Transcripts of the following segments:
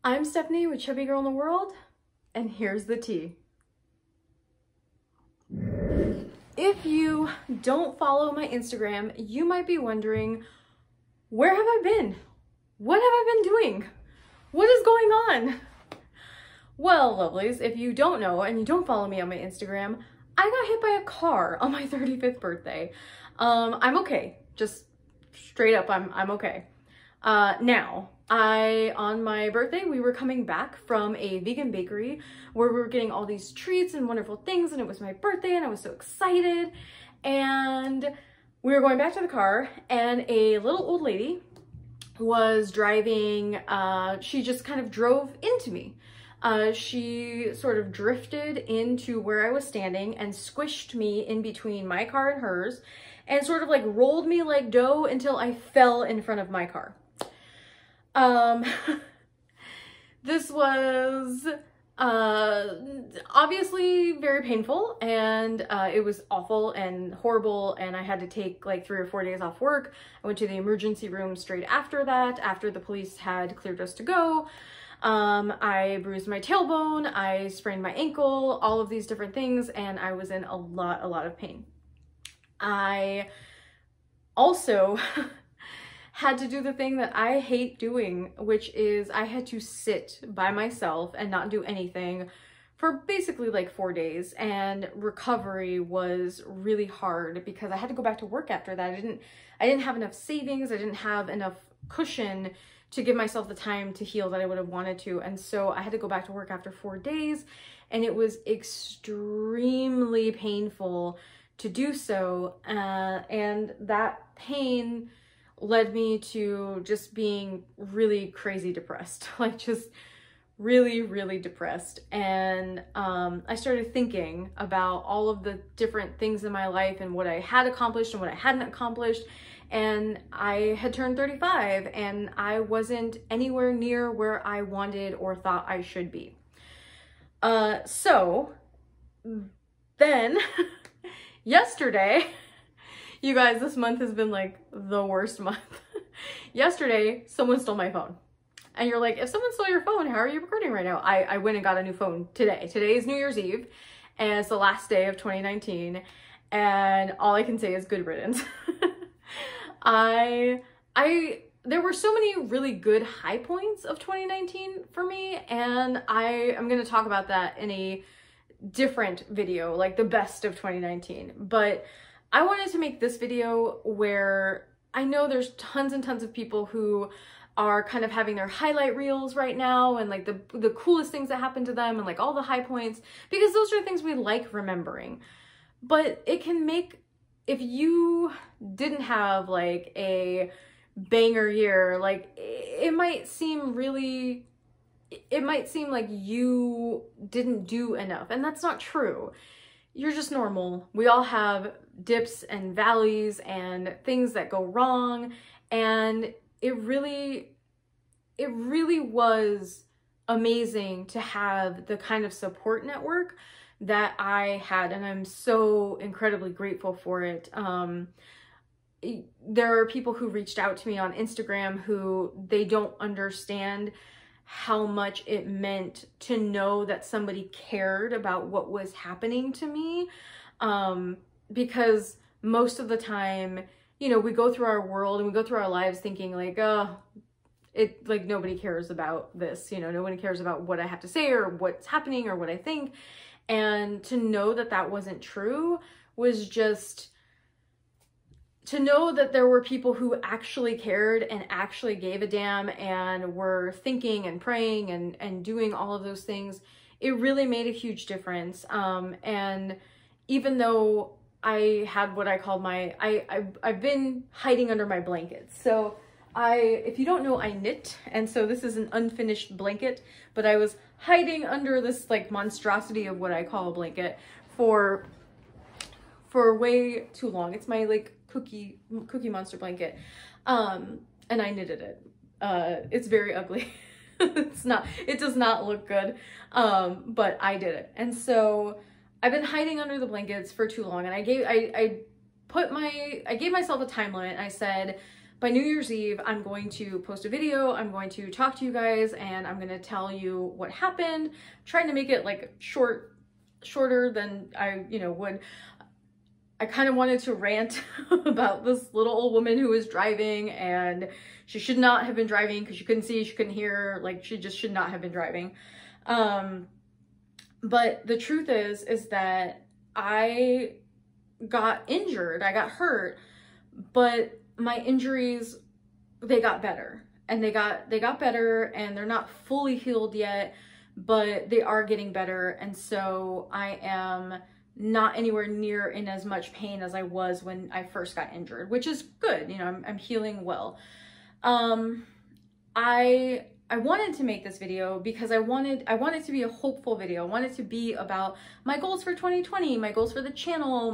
I'm Stephanie with Chubby Girl in the World, and here's the tea. If you don't follow my Instagram, you might be wondering, where have I been? What have I been doing? What is going on? Well, lovelies, if you don't know and you don't follow me on my Instagram, I got hit by a car on my 35th birthday. I'm okay. Just straight up, I'm okay. Now, on my birthday, we were coming back from a vegan bakery where we were getting all these treats and wonderful things, and it was my birthday and I was so excited. And we were going back to the car and a little old lady was driving, she just kind of drove into me. She sort of drifted into where I was standing and squished me in between my car and hers and sort of like rolled me like dough until I fell in front of my car. This was obviously very painful, and it was awful and horrible, and I had to take like 3 or 4 days off work. I went to the emergency room straight after that, after the police had cleared us to go. I bruised my tailbone, I sprained my ankle, all of these different things, and I was in a lot of pain. I also had to do the thing that I hate doing, which is I had to sit by myself and not do anything for basically like 4 days, and recovery was really hard because I had to go back to work after that. I didn't have enough savings, I didn't have enough cushion to give myself the time to heal that I would have wanted to, and so I had to go back to work after 4 days, and it was extremely painful to do so, and that pain led me to just being really crazy depressed, like just really depressed. And I started thinking about all of the different things in my life and what I had accomplished and what I hadn't accomplished. And I had turned 35 and I wasn't anywhere near where I wanted or thought I should be. So then yesterday, you guys, this month has been like the worst month. Yesterday, someone stole my phone. And you're like, if someone stole your phone, how are you recording right now? I went and got a new phone today. Today is New Year's Eve, and it's the last day of 2019. And all I can say is good riddance. There were so many really good high points of 2019 for me, and I'm going to talk about that in a different video, like the best of 2019. But I wanted to make this video where I know there's tons and tons of people who are kind of having their highlight reels right now and like the coolest things that happened to them and like all the high points, because those are things we like remembering. But it can make, if you didn't have like a banger year, like it might seem like you didn't do enough, and that's not true. You're just normal. We all have dips and valleys and things that go wrong, and it really was amazing to have the kind of support network that I had, and I'm so incredibly grateful for it. There are people who reached out to me on Instagram who they don't understand how much it meant to know that somebody cared about what was happening to me. Because most of the time, you know, we go through our world and we go through our lives thinking like, like nobody cares about this, you know, nobody cares about what I have to say or what's happening or what I think. And to know that that wasn't true was just, to know that there were people who actually cared and actually gave a damn and were thinking and praying and doing all of those things, it really made a huge difference. And even though I had what I called I've been hiding under my blankets. So if you don't know, I knit, and so this is an unfinished blanket, but I was hiding under this like monstrosity of what I call a blanket for way too long. It's my like cookie monster blanket, and I knitted it. It's very ugly. It does not look good, but I did it. And so I've been hiding under the blankets for too long, and I gave myself a time limit. I said, by New Year's Eve, I'm going to post a video, I'm going to talk to you guys, and I'm going to tell you what happened, trying to make it like shorter than I, would. I kind of wanted to rant about this little old woman who was driving, and she should not have been driving because she couldn't see, she couldn't hear, like she just should not have been driving. But the truth is that I got injured, I got hurt, but my injuries, they got better, and they got better, and they're not fully healed yet, but they are getting better. And so I am not anywhere near in as much pain as I was when I first got injured, which is good. I'm healing well. I wanted to make this video because I wanted to be a hopeful video. I wanted to be about my goals for 2020, my goals for the channel,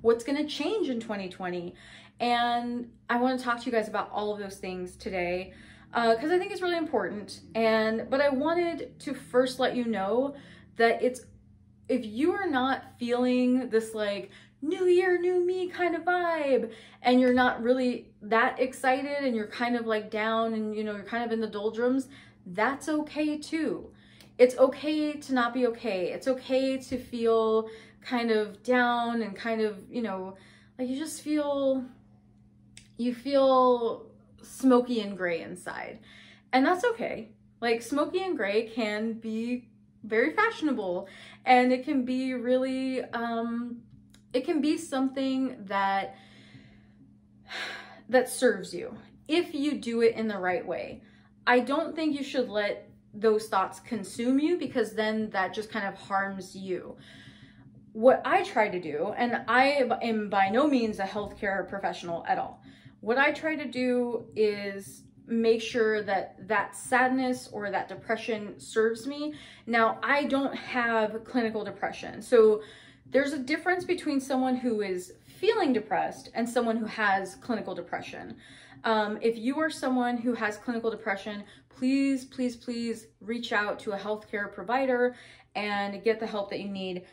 what's going to change in 2020. And I want to talk to you guys about all of those things today because I think it's really important. But I wanted to first let you know that if you are not feeling this like new year, new me kind of vibe, and you're not really that excited, and you're kind of like down, and you're kind of in the doldrums, that's okay too. It's okay to not be okay. It's okay to feel kind of down and kind of, like you feel smoky and gray inside. And that's okay. Like, smoky and gray can be very fashionable, and it can be really, it can be something that serves you if you do it in the right way. I don't think you should let those thoughts consume you, because then that just kind of harms you. What I try to do, and I am by no means a healthcare professional at all, what I try to do is make sure that sadness or that depression serves me. Now, I don't have clinical depression, so there's a difference between someone who is feeling depressed and someone who has clinical depression. If you are someone who has clinical depression, please, please, please reach out to a healthcare provider and get the help that you need.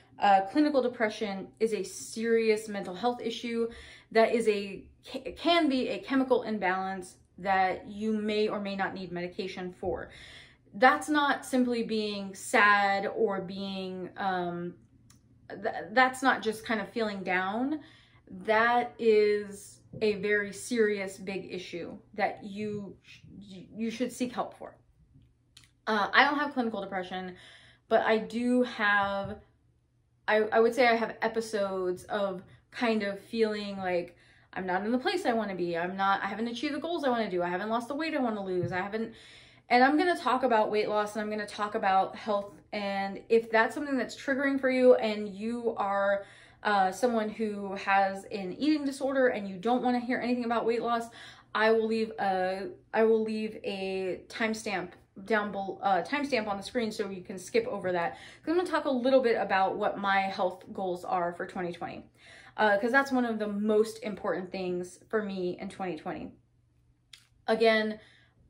Clinical depression is a serious mental health issue that can be a chemical imbalance that you may or may not need medication for. That's not simply being sad or being, that's not just kind of feeling down. That is a very serious, big issue that you should seek help for. I don't have clinical depression, but I do have, I would say I have episodes of kind of feeling like I'm not in the place I want to be. I haven't achieved the goals I want to do. I haven't lost the weight I want to lose. And I'm going to talk about weight loss, and I'm going to talk about health. And if that's something that's triggering for you, and you are someone who has an eating disorder and you don't want to hear anything about weight loss, I will leave a timestamp down below, timestamp on the screen, so you can skip over that. I'm going to talk a little bit about what my health goals are for 2020, because that's one of the most important things for me in 2020. Again,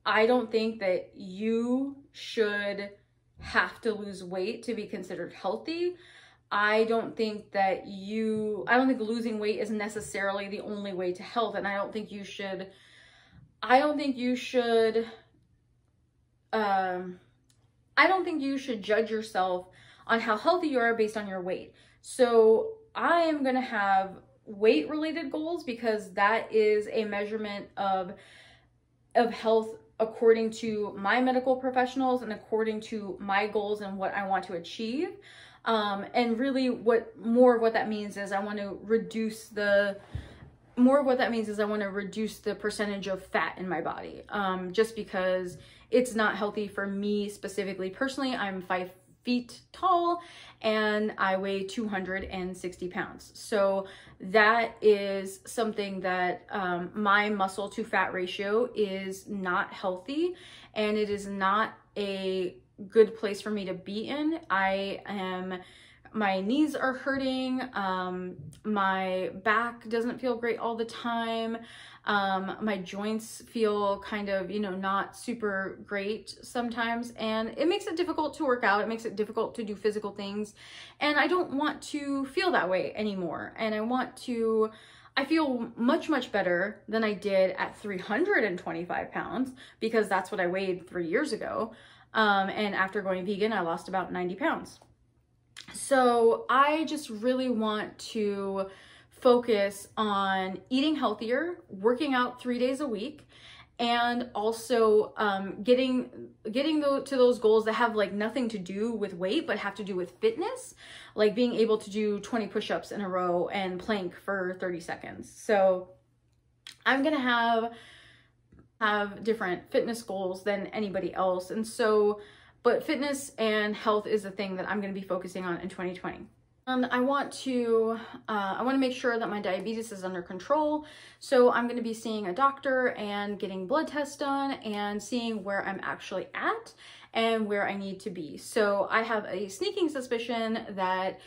I don't think that you should have to lose weight to be considered healthy. I don't think losing weight is necessarily the only way to health, and I don't think you should judge yourself on how healthy you are based on your weight. So I am going to have weight related goals, because that is a measurement of health according to my medical professionals and according to my goals and what I want to achieve. And really more of what that means is I want to reduce the percentage of fat in my body, just because it's not healthy for me specifically. Personally, I'm 5 feet tall and I weigh 260 pounds. So that is something that my muscle to fat ratio is not healthy, and it is not a good place for me to be in. My knees are hurting, my back doesn't feel great all the time, my joints feel kind of, not super great sometimes, and it makes it difficult to work out, it makes it difficult to do physical things, and I don't want to feel that way anymore, and I want to I feel much, much better than I did at 325 pounds because that's what I weighed 3 years ago. And after going vegan, I lost about 90 pounds. So I just really want to focus on eating healthier, working out 3 days a week, and also getting to those goals that have like nothing to do with weight but have to do with fitness, like being able to do 20 push-ups in a row and plank for 30 seconds. So I'm gonna have different fitness goals than anybody else, and so but fitness and health is the thing that I'm going to be focusing on in 2020. I want to make sure that my diabetes is under control. So I'm going to be seeing a doctor and getting blood tests done and seeing where I'm actually at and where I need to be. So I have a sneaking suspicion that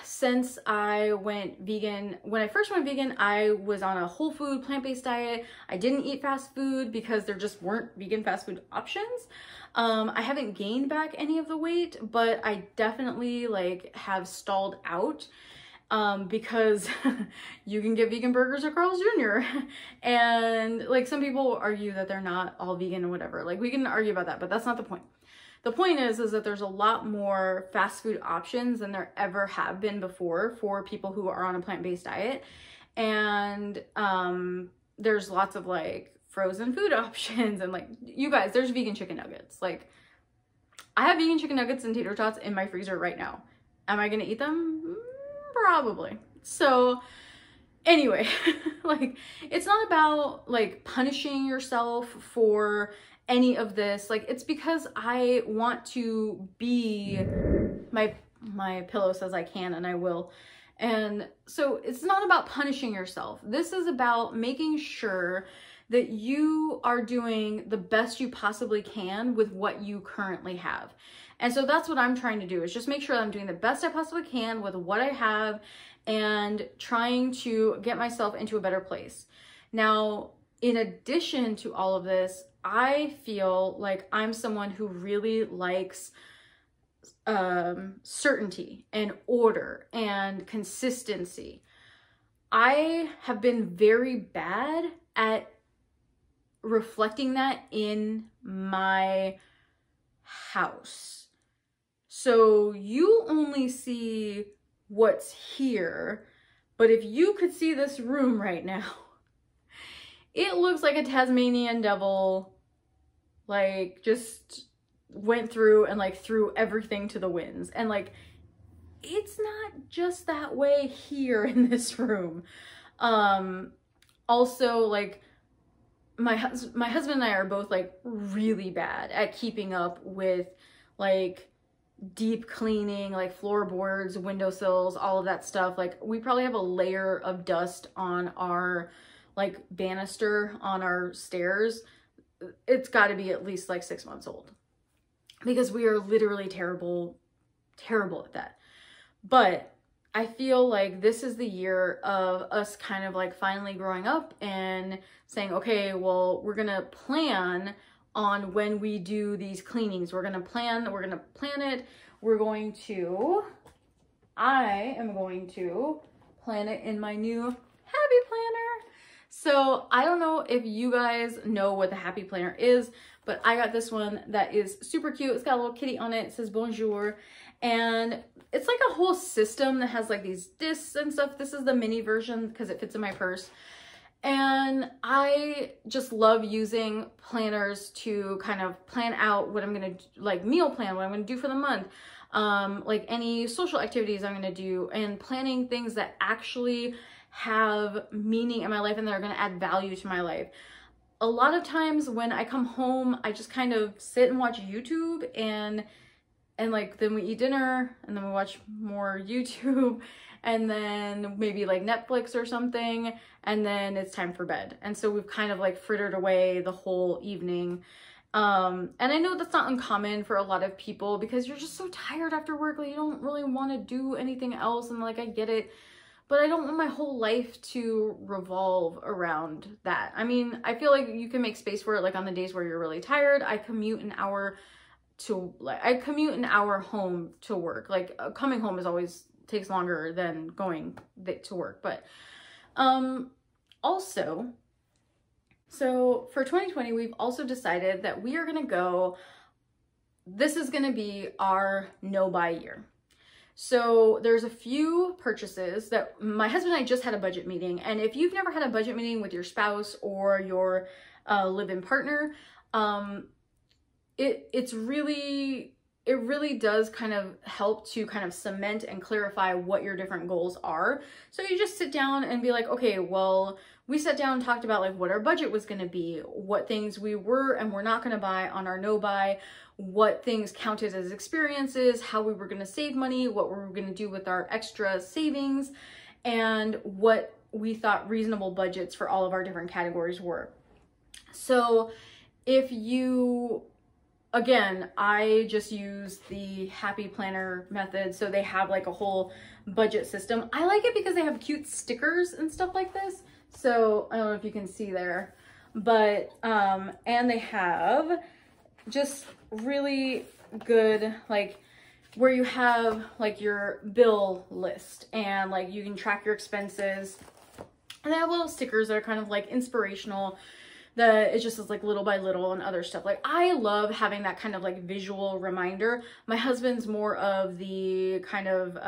since I went vegan, when I first went vegan, I was on a whole food plant-based diet. I didn't eat fast food because there just weren't vegan fast food options. I haven't gained back any of the weight, but I definitely like have stalled out because you can get vegan burgers at Carl's Jr. And like some people argue that they're not all vegan or whatever. Like we can argue about that, but that's not the point. The point is that there's a lot more fast food options than there ever have been before for people who are on a plant-based diet. And there's lots of like frozen food options, and like, you guys, there's vegan chicken nuggets. Like, I have vegan chicken nuggets and tater tots in my freezer right now. Am I gonna eat them? Probably. So anyway, like, it's not about like punishing yourself for any of this. Like, it's because I want to be, my pillow says I can and I will. And so it's not about punishing yourself. This is about making sure that you are doing the best you possibly can with what you currently have. And so that's what I'm trying to do, is just make sure that I'm doing the best I possibly can with what I have and trying to get myself into a better place. Now, in addition to all of this, I feel like I'm someone who really likes certainty and order and consistency. I have been very bad at reflecting that in my house. So you only see what's here, but if you could see this room right now, it looks like a Tasmanian devil, like, just went through and like threw everything to the winds. And like, it's not just that way here in this room. Also, like, my husband and I are both like really bad at keeping up with like deep cleaning, like floorboards, windowsills, all of that stuff. Like, we probably have a layer of dust on our like banister on our stairs. It's got to be at least like 6 months old, because we are literally terrible at that. But I feel like this is the year of us kind of like finally growing up and saying, okay, well, we're gonna plan on when we do these cleanings. We're gonna plan it. I am going to plan it in my new Happy Planner. So I don't know if you guys know what the Happy Planner is, but I got this one that is super cute. It's got a little kitty on it. It says bonjour. And it's like a whole system that has like these discs and stuff. This is the mini version because it fits in my purse. And I just love using planners to kind of plan out what I'm going to, like, meal plan, what I'm going to do for the month. Like any social activities I'm going to do, and planning things that actually have meaning in my life and that are going to add value to my life. A lot of times when I come home, I just kind of sit and watch YouTube and like, then we eat dinner and then we watch more YouTube and then maybe like Netflix or something, and then it's time for bed. And so we've kind of like frittered away the whole evening. And I know that's not uncommon for a lot of people because you're just so tired after work, like you don't really want to do anything else, and like, I get it, but I don't want my whole life to revolve around that. I mean, I feel like you can make space for it, like on the days where you're really tired. I commute an hour home to work. Like, coming home is always takes longer than going to work, but Also, so for 2020, we've also decided that we are going to go, this is going to be our no-buy year. So there's a few purchases that my husband and I just had a budget meeting. And if you've never had a budget meeting with your spouse or your live-in partner, it really does kind of help to kind of cement and clarify what your different goals are. So you just sit down and be like, okay, well, we sat down and talked about like what our budget was going to be, what things we were and were not going to buy on our no buy, what things counted as experiences, how we were going to save money, what we were going to do with our extra savings, and what we thought reasonable budgets for all of our different categories were. So if you, again, I just use the Happy Planner method. So they have like a whole budget system. I like it because they have cute stickers and stuff like this. So I don't know if you can see there, but, and they have just really good, like where you have like your bill list and like you can track your expenses. And they have little stickers that are kind of like inspirational, that it just is like little by little and other stuff. Like I love having that kind of like visual reminder. My husband's more of the kind of,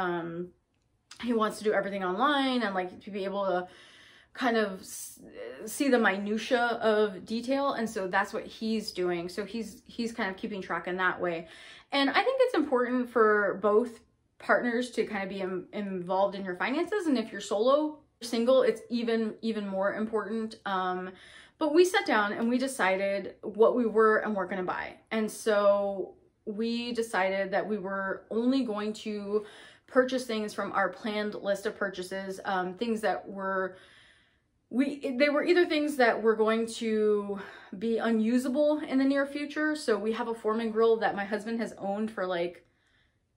he wants to do everything online and like to be able to kind of see the minutia of detail. And so that's what he's doing. So he's kind of keeping track in that way. And I think it's important for both partners to kind of be involved in your finances. And if you're single, it's even more important. But we sat down and we decided what we were and weren't going to buy. And so we decided that we were only going to purchase things from our planned list of purchases, things that were, they were either things that were going to be unusable in the near future. So we have a Foreman grill that my husband has owned for like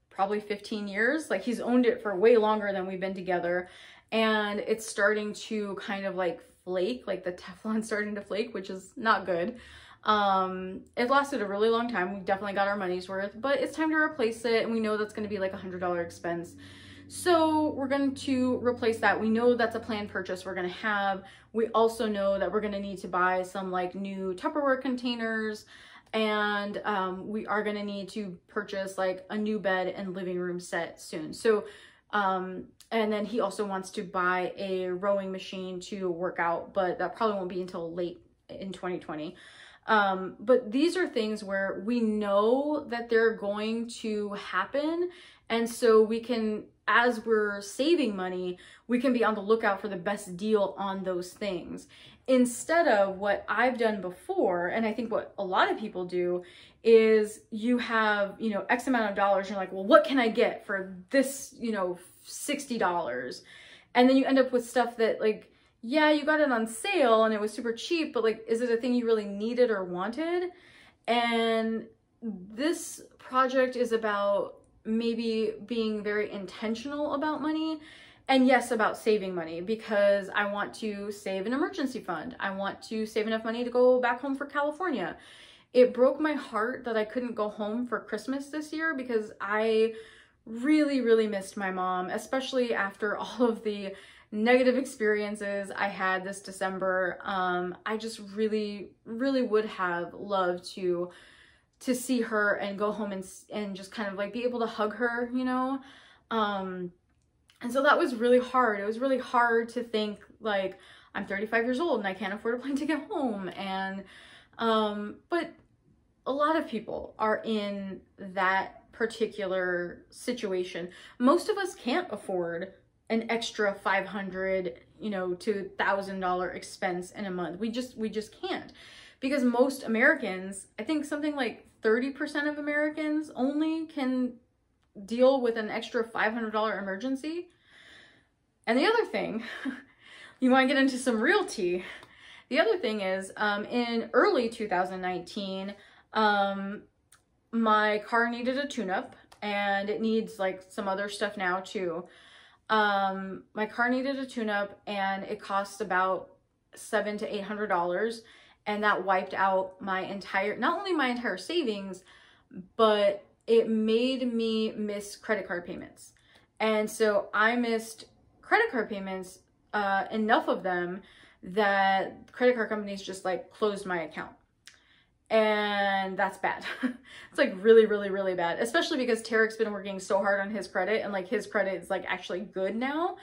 probably 15 years. Like he's owned it for way longer than we've been together. And it's starting to kind of like flake, like the Teflon's starting to flake, which is not good. It lasted a really long time. We definitely got our money's worth, but it's time to replace it. And we know that's going to be like $100 expense. So we're going to replace that. We know that's a planned purchase we're going to have. We also know that we're going to need to buy some like new Tupperware containers, and we are going to need to purchase like a new bed and living room set soon. So, and then he also wants to buy a rowing machine to work out, but that probably won't be until late in 2020. But these are things where we know that they're going to happen. And so we can, as we're saving money, we can be on the lookout for the best deal on those things. Instead of what I've done before, and I think what a lot of people do, is you have, you know, X amount of dollars, you're like, well, what can I get for this, you know, $60? And then you end up with stuff that like, yeah, you got it on sale and it was super cheap, but like, is it a thing you really needed or wanted? And this project is about maybe being very intentional about money, and yes, about saving money, because I want to save an emergency fund. I want to save enough money to go back home for California. It broke my heart that I couldn't go home for Christmas this year because I really, really missed my mom, especially after all of the negative experiences I had this December. I just really, really would have loved to see her and go home and just kind of like be able to hug her, you know? And so that was really hard. It was really hard to think like, I'm 35 years old and I can't afford a plane ticket home. And, but a lot of people are in that particular situation. Most of us can't afford an extra $500, you know, to $1,000 expense in a month. We just can't, because most Americans, I think something like 30% of Americans only can deal with an extra $500 emergency. And the other thing, you want to get into some real tea. The other thing is, in early 2019, my car needed a tune-up, and it needs like some other stuff now too. My car needed a tune-up and it cost about $700 to $800, and that wiped out my entire, not only my entire savings, but it made me miss credit card payments. And so I missed credit card payments enough of them that credit card companies just like closed my account. And that's bad. It's like really, really, really bad, especially because Tarek's been working so hard on his credit, and like his credit is like actually good now.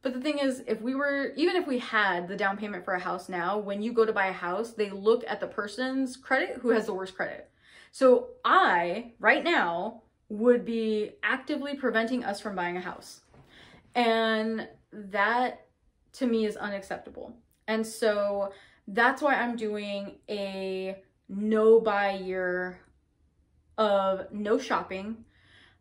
But the thing is, even if we had the down payment for a house now, when you go to buy a house, they look at the person's credit who has the worst credit. So I, right now, would be actively preventing us from buying a house. And that to me is unacceptable. And so that's why I'm doing a no buy year of no shopping.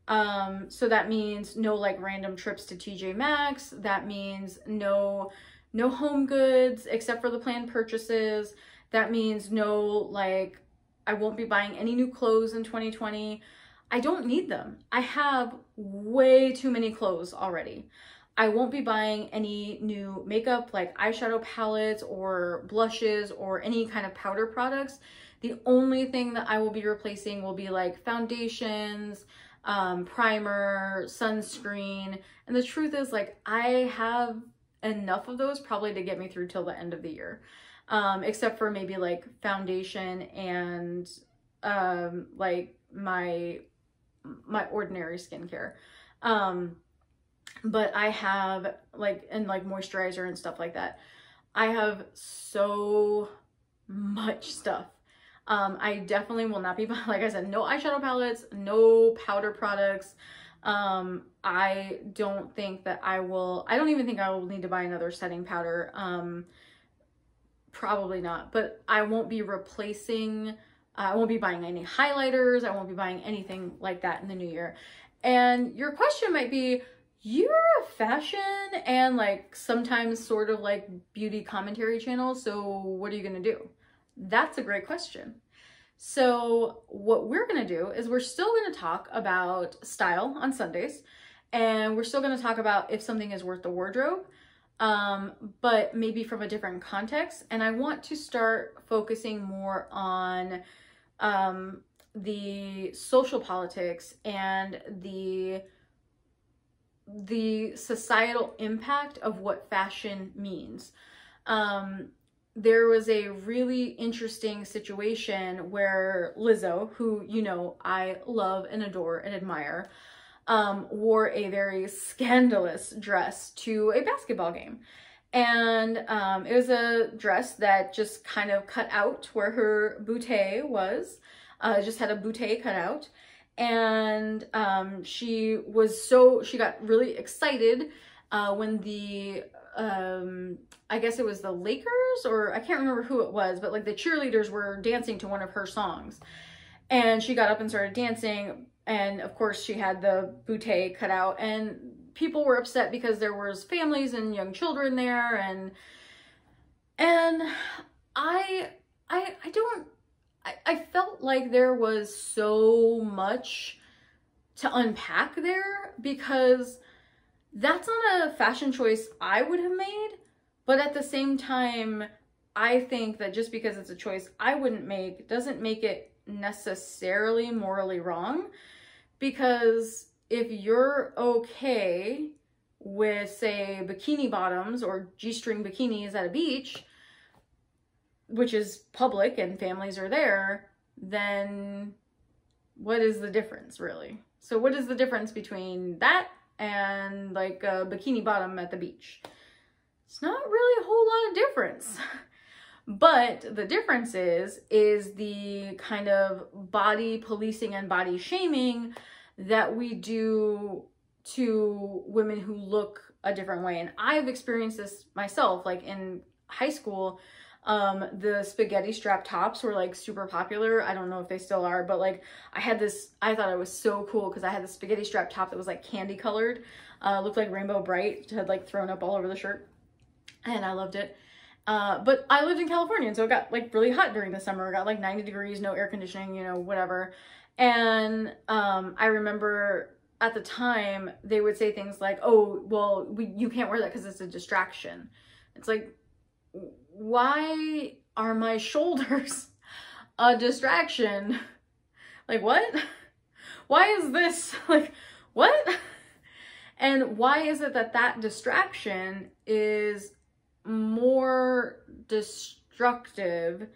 So that means no like random trips to TJ Maxx. That means no home goods except for the planned purchases. That means no, like, I won't be buying any new clothes in 2020. I don't need them. I have way too many clothes already. I won't be buying any new makeup like eyeshadow palettes or blushes or any kind of powder products. The only thing that I will be replacing will be like foundations, primer, sunscreen. And the truth is, like, I have enough of those probably to get me through till the end of the year. Except for maybe like foundation and like my ordinary skincare. But I have like, and like moisturizer and stuff like that. I have so much stuff. I definitely will not be buying, like I said, no eyeshadow palettes, no powder products. I don't think that I don't even think I will need to buy another setting powder. Probably not, but I won't be replacing, I won't be buying any highlighters. I won't be buying anything like that in the new year. And your question might be, you're a fashion and like sometimes sort of like beauty commentary channel, so what are you gonna do? That's a great question. So what we're gonna do is we're still gonna talk about style on Sundays, and we're still gonna talk about if something is worth the wardrobe, but maybe from a different context. And I want to start focusing more on the social politics and the societal impact of what fashion means. There was a really interesting situation where Lizzo, who, you know, I love and adore and admire, wore a very scandalous dress to a basketball game. And it was a dress that just kind of cut out where her bootay was, just had a bootay cut out. And she got really excited when the I guess it was the Lakers, or I can't remember who it was, but like the cheerleaders were dancing to one of her songs, and she got up and started dancing, and of course she had the bootay cut out, and people were upset because there was families and young children there, and I felt like there was so much to unpack there, because that's not a fashion choice I would have made, but at the same time, I think that just because it's a choice I wouldn't make doesn't make it necessarily morally wrong. Because if you're okay with, say, bikini bottoms or G-string bikinis at a beach, which is public and families are there, then what is the difference, really? So what is the difference between that and like a bikini bottom at the beach? It's not really a whole lot of difference. But the difference is the kind of body policing and body shaming that we do to women who look a different way. And I've experienced this myself, like in high school. The spaghetti strap tops were like super popular. I don't know if they still are, but like I thought it was so cool because I had the spaghetti strap top that was like candy colored, looked like Rainbow Bright, had like thrown up all over the shirt, and I loved it. But I lived in California, and so it got like really hot during the summer. It got like 90 degrees, no air conditioning, you know, whatever. And I remember at the time they would say things like, oh, well, you can't wear that because it's a distraction. It's like, why are my shoulders a distraction? Like, what? Why is this? Like, what? And why is it that that distraction is more destructive?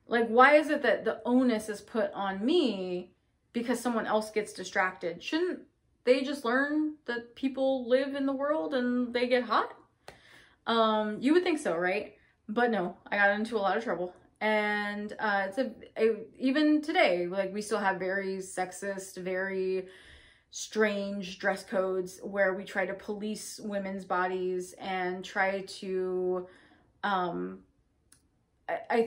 Like, why is it that the onus is put on me because someone else gets distracted? Shouldn't they just learn that people live in the world and they get hot? You would think so, right? But no, I got into a lot of trouble. And even today, like, we still have very sexist, very strange dress codes where we try to police women's bodies and try to, I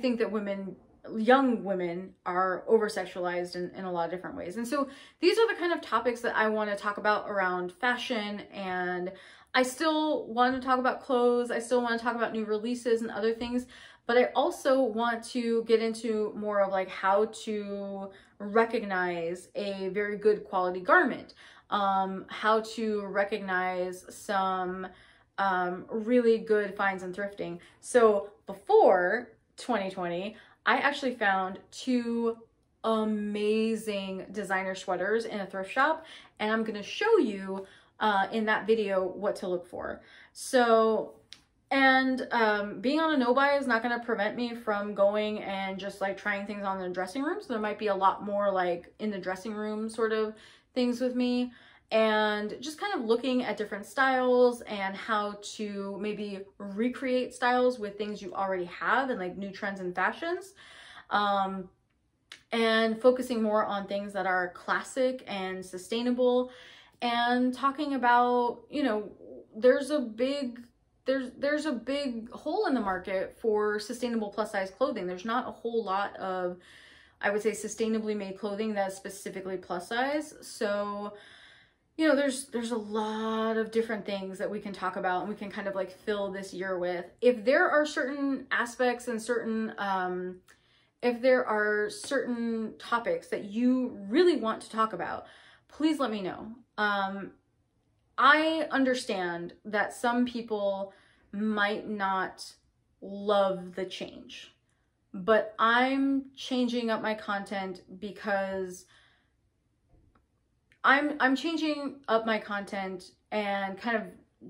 think that young women are over-sexualized in a lot of different ways. And so these are the kind of topics that I want to talk about around fashion, and I still want to talk about clothes. I still want to talk about new releases and other things, but I also want to get into more of like how to recognize a very good quality garment, how to recognize some really good finds and thrifting. So before 2020, I actually found 2 amazing designer sweaters in a thrift shop, and I'm going to show you in that video what to look for. So, and being on a no-buy is not going to prevent me from going and just like trying things on in the dressing room. So there might be a lot more like in the dressing room sort of things with me, and just kind of looking at different styles and how to maybe recreate styles with things you already have and like new trends and fashions, and focusing more on things that are classic and sustainable, and talking about, you know, there's a big hole in the market for sustainable plus size clothing. There's not a whole lot of, I would say, sustainably made clothing that's specifically plus size. So, you know, there's a lot of different things that we can talk about and we can kind of like fill this year with. If there are certain aspects and certain, if there are certain topics that you really want to talk about, please let me know. I understand that some people might not love the change, but I'm changing up my content because I'm changing up my content and kind of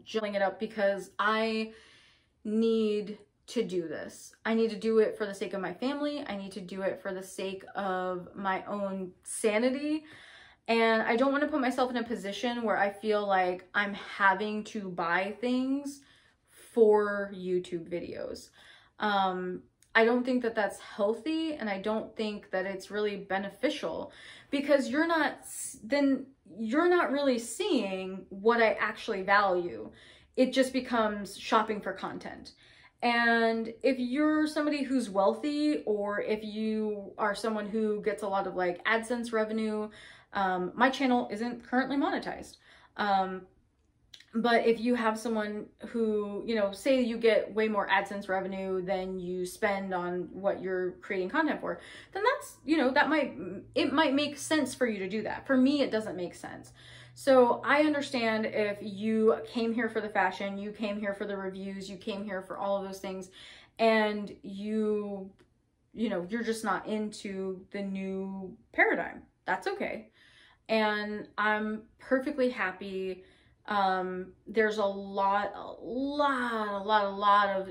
gelling it up because I need to do this. I need to do it for the sake of my family. I need to do it for the sake of my own sanity. And I don't want to put myself in a position where I feel like I'm having to buy things for YouTube videos. I don't think that that's healthy, and I don't think that it's really beneficial, because you're not really seeing what I actually value. It just becomes shopping for content. And if you're somebody who's wealthy, or if you are someone who gets a lot of like AdSense revenue, my channel isn't currently monetized. But if you have someone who, you know, say you get way more AdSense revenue than you spend on what you're creating content for, then that's, you know, it might make sense for you to do that. For me, it doesn't make sense. So I understand if you came here for the fashion, you came here for the reviews, you came here for all of those things, and you know, you're just not into the new paradigm. That's okay. And I'm perfectly happy. There's a lot of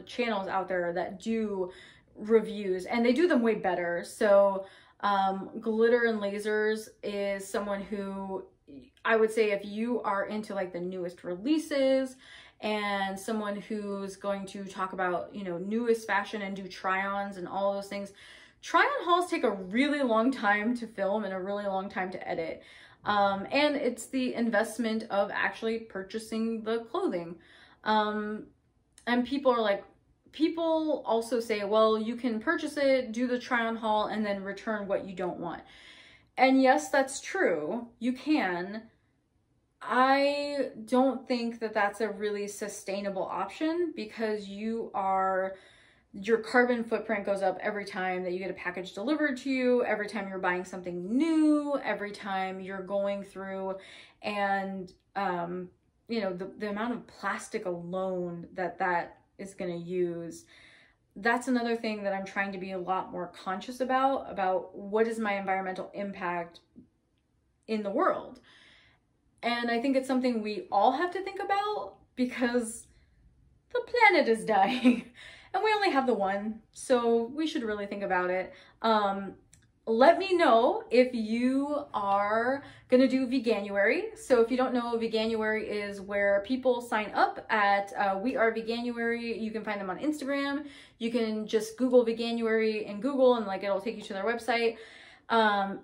channels out there that do reviews, and they do them way better. So Glitter and Lasers is someone who I would say, if you are into like the newest releases and someone who's going to talk about, you know, newest fashion and do try-ons and all those things, try-on hauls take a really long time to film and a really long time to edit. And it's the investment of actually purchasing the clothing. And people also say, well, you can purchase it, do the try-on haul, and then return what you don't want. And yes, that's true. You can. I don't think that that's a really sustainable option, because your carbon footprint goes up every time that you get a package delivered to you, every time you're buying something new, every time you're going through, and you know, the amount of plastic alone that is going to use. That's another thing that I'm trying to be a lot more conscious about what is my environmental impact in the world. And I think it's something we all have to think about because the planet is dying and we only have the one. So we should really think about it. Let me know if you are gonna do Veganuary. So if you don't know, Veganuary is where people sign up at We Are Veganuary. You can find them on Instagram. You can just Google Veganuary in Google and like it'll take you to their website.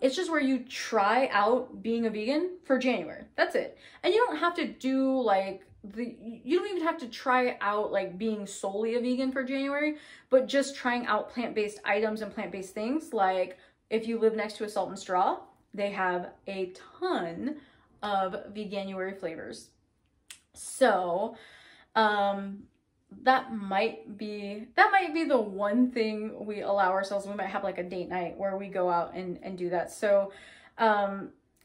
It's just where you try out being a vegan for January. That's it. And you don't have to do like you don't even have to try out like being solely a vegan for January, but just trying out plant-based items and plant-based things. Like if you live next to a Salt and Straw, they have a ton of Veganuary flavors. So, that might be the one thing we allow ourselves. We might have like a date night where we go out and do that. So,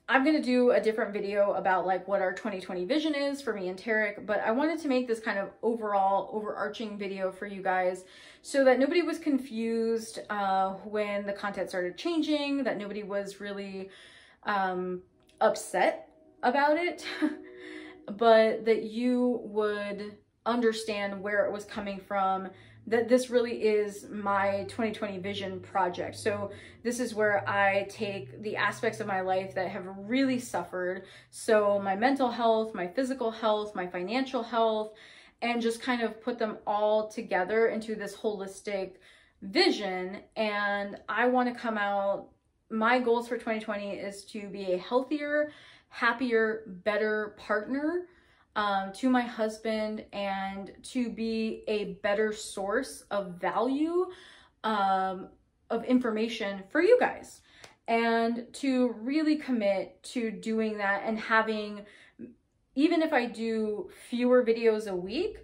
I'm going to do a different video about like what our 2020 vision is for me and Tarek, but I wanted to make this kind of overall overarching video for you guys so that nobody was confused when the content started changing, that nobody was really upset about it, but that you would understand where it was coming from, that this really is my 2020 vision project. So this is where I take the aspects of my life that have really suffered. So my mental health, my physical health, my financial health, and just kind of put them all together into this holistic vision. And I want to come out, my goals for 2020 is to be a healthier, happier, better partner to my husband, and to be a better source of value, of information for you guys, and to really commit to doing that and having, even if I do fewer videos a week,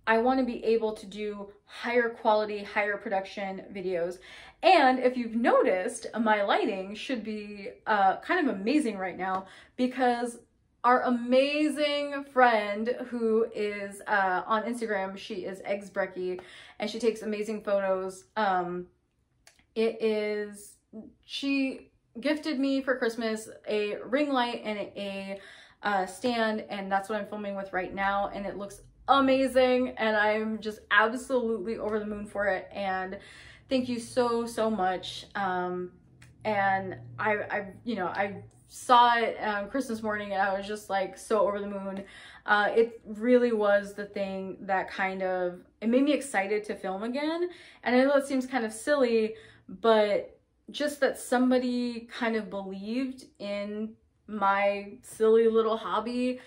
I want to be able to do higher quality, higher production videos. And if you've noticed, my lighting should be kind of amazing right now, because our amazing friend who is on Instagram, she is Eggs Brecky, and she takes amazing photos. She gifted me for Christmas a ring light and a stand, and that's what I'm filming with right now, and it looks amazing, and I'm just absolutely over the moon for it, and thank you so, so much. And I saw it Christmas morning and I was just like so over the moon. It really was the thing that it made me excited to film again. And I know it seems kind of silly, but just that somebody kind of believed in my silly little hobby,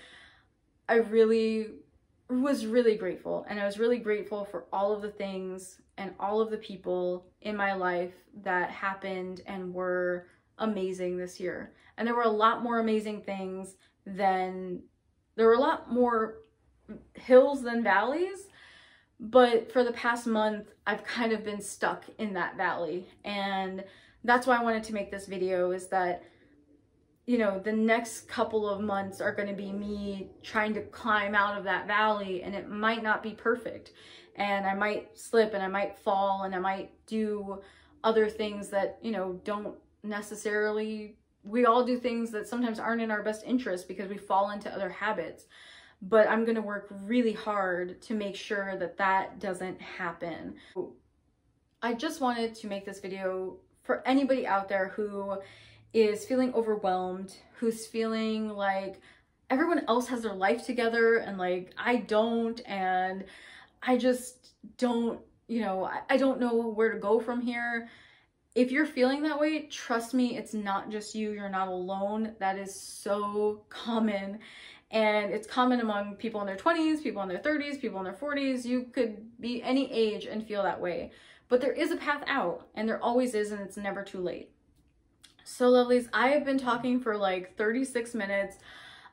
I was really grateful. And I was really grateful for all of the things and all of the people in my life that happened and were amazing this year. And there were a lot more amazing things there were a lot more hills than valleys, but for the past month, I've kind of been stuck in that valley. And that's why I wanted to make this video, is that, you know, the next couple of months are going to be me trying to climb out of that valley, and it might not be perfect. And I might slip and I might fall and I might do other things that, you know, don't necessarily, we all do things that sometimes aren't in our best interest because we fall into other habits. But I'm going to work really hard to make sure that that doesn't happen. I just wanted to make this video for anybody out there who is feeling overwhelmed, who's feeling like everyone else has their life together and like I don't, and I just don't, you know, I don't know where to go from here. If you're feeling that way, trust me, it's not just you. You're not alone. That is so common. And it's common among people in their 20s, people in their 30s, people in their 40s. You could be any age and feel that way. But there is a path out, and there always is, and it's never too late. So lovelies, I have been talking for like 36 minutes.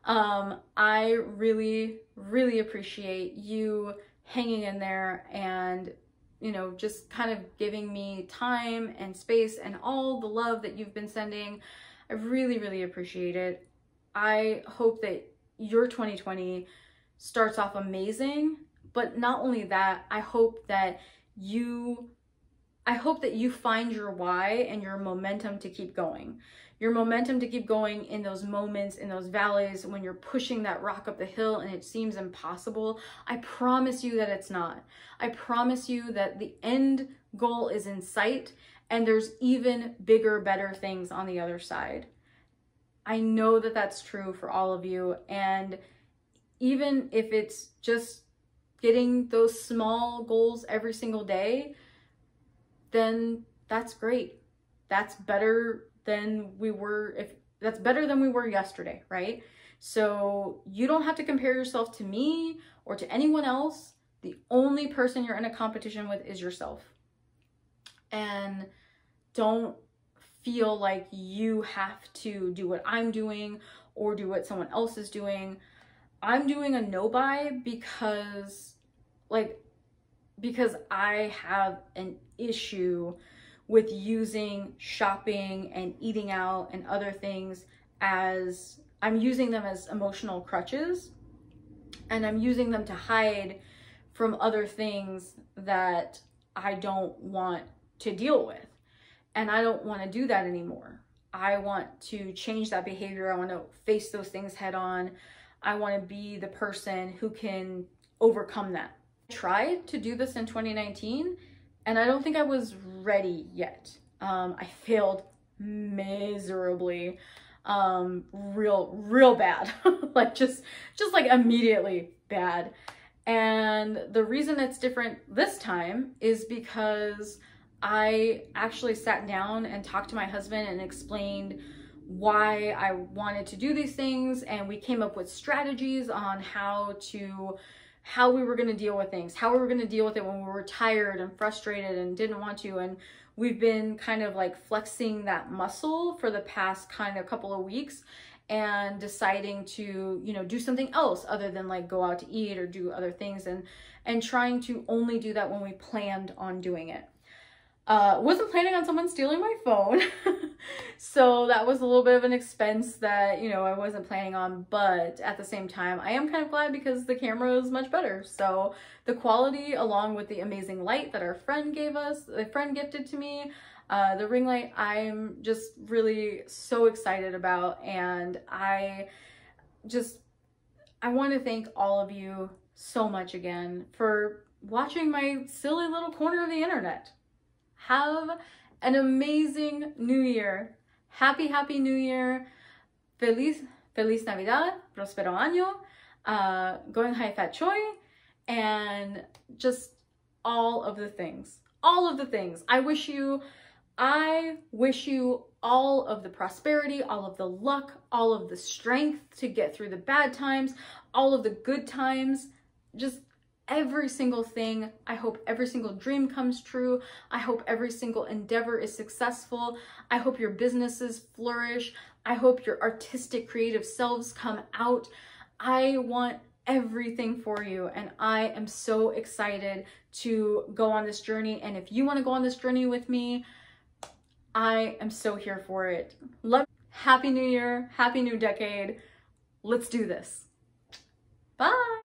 I really, really appreciate you hanging in there and, you know, just kind of giving me time and space and all the love that you've been sending. I really, really appreciate it. I hope that your 2020 starts off amazing, but not only that, I hope that you find your why and your momentum to keep going. your momentum to keep going in those moments, in those valleys, when you're pushing that rock up the hill and it seems impossible. I promise you that it's not. I promise you that the end goal is in sight and there's even bigger, better things on the other side. I know that that's true for all of you. And even if it's just getting those small goals every single day, then that's great. That's better than we were, that's better than we were yesterday, right? So you don't have to compare yourself to me or to anyone else. The only person you're in a competition with is yourself. And don't feel like you have to do what I'm doing or do what someone else is doing. I'm doing a no buy because I have an issue with using shopping and eating out and other things as, I'm using them as emotional crutches, and I'm using them to hide from other things that I don't want to deal with. And I don't want to do that anymore. I want to change that behavior. I want to face those things head on. I want to be the person who can overcome that. I tried to do this in 2019 and I don't think I was ready yet. I failed miserably, real bad, like just like immediately bad. And the reason it's different this time is because I actually sat down and talked to my husband and explained why I wanted to do these things, and we came up with strategies on how we were going to deal with things, how we were going to deal with it when we were tired and frustrated and didn't want to. And we've been kind of like flexing that muscle for the past kind of couple of weeks and deciding to, you know, do something else other than like go out to eat or do other things, and trying to only do that when we planned on doing it. Wasn't planning on someone stealing my phone. So that was a little bit of an expense that, you know, I wasn't planning on, but at the same time, I am kind of glad because the camera is much better. So the quality, along with the amazing light that our friend gave us, the friend gifted to me, the ring light, I'm just really so excited about. And I want to thank all of you so much again for watching my silly little corner of the internet. Have an amazing New Year. Happy New Year. Feliz Navidad. Prospero Ano. Going high fat choy. And just all of the things. All of the things. I wish you all of the prosperity, all of the luck, all of the strength to get through the bad times, all of the good times. Just every single thing. I hope every single dream comes true. I hope every single endeavor is successful. I hope your businesses flourish. I hope your artistic, creative selves come out. I want everything for you, and I am so excited to go on this journey. And if you want to go on this journey with me, I am so here for it. Happy New Year, happy new decade. Let's do this. Bye.